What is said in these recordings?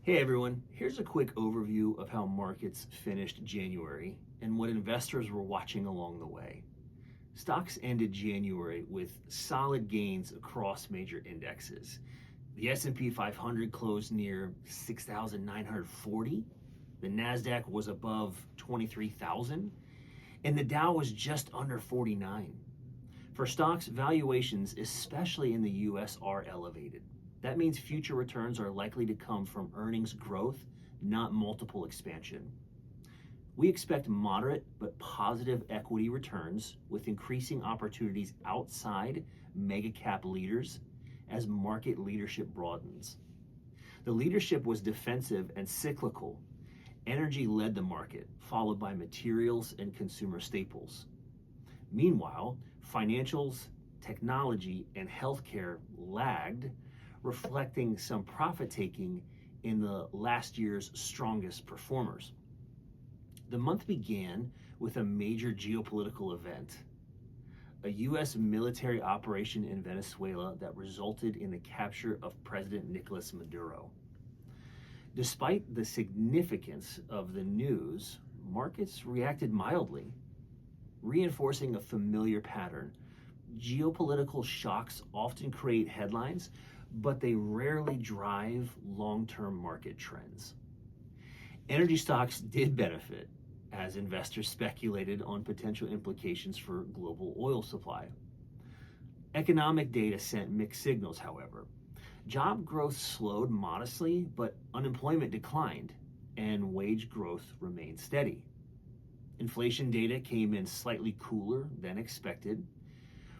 Hey everyone, here's a quick overview of how markets finished January and what investors were watching along the way. Stocks ended January with solid gains across major indexes. The S&P 500 closed near 6,940, the Nasdaq was above 23,000, and the Dow was just under 49. For stocks, valuations, especially in the US, are elevated. That means future returns are likely to come from earnings growth, not multiple expansion. We expect moderate but positive equity returns with increasing opportunities outside mega cap leaders as market leadership broadens. The leadership was defensive and cyclical. Energy led the market, followed by materials and consumer staples. Meanwhile, financials, technology, and healthcare lagged, reflecting some profit taking in the last year's strongest performers. The month began with a major geopolitical event, a U.S. military operation in Venezuela that resulted in the capture of President Nicolas Maduro. Despite the significance of the news, markets reacted mildly, reinforcing a familiar pattern. Geopolitical shocks often create headlines, but they rarely drive long-term market trends. Energy stocks did benefit as investors speculated on potential implications for global oil supply. Economic data sent mixed signals, however. Job growth slowed modestly, but unemployment declined, and wage growth remained steady. Inflation data came in slightly cooler than expected,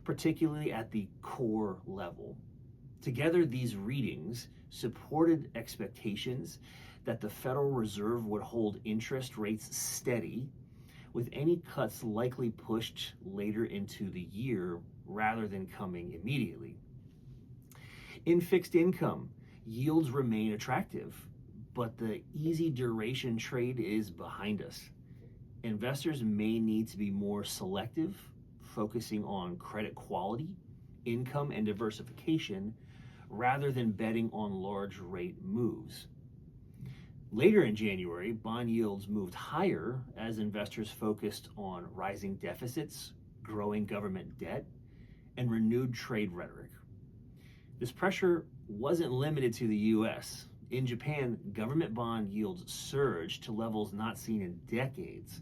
particularly at the core level. Together, these readings supported expectations that the Federal Reserve would hold interest rates steady, with any cuts likely pushed later into the year rather than coming immediately. In fixed income, yields remain attractive, but the easy duration trade is behind us. Investors may need to be more selective, focusing on credit quality, income, and diversification rather than betting on large rate moves. Later in January, bond yields moved higher as investors focused on rising deficits, growing government debt, and renewed trade rhetoric. This pressure wasn't limited to the US. In Japan, government bond yields surged to levels not seen in decades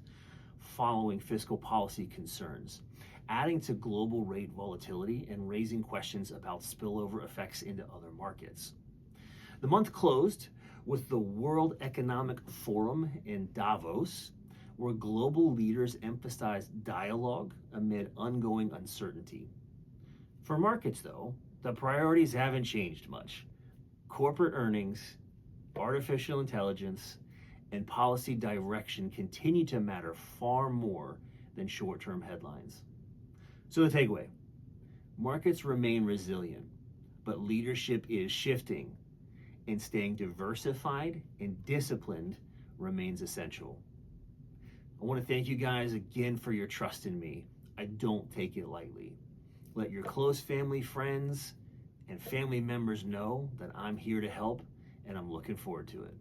following fiscal policy concerns, adding to global rate volatility and raising questions about spillover effects into other markets. The month closed with the World Economic Forum in Davos, where global leaders emphasized dialogue amid ongoing uncertainty. For markets, though, the priorities haven't changed much. Corporate earnings, artificial intelligence, and policy direction continue to matter far more than short-term headlines. So the takeaway, markets remain resilient, but leadership is shifting, and staying diversified and disciplined remains essential. I want to thank you guys again for your trust in me. I don't take it lightly. Let your close family, friends, and family members know that I'm here to help, and I'm looking forward to it.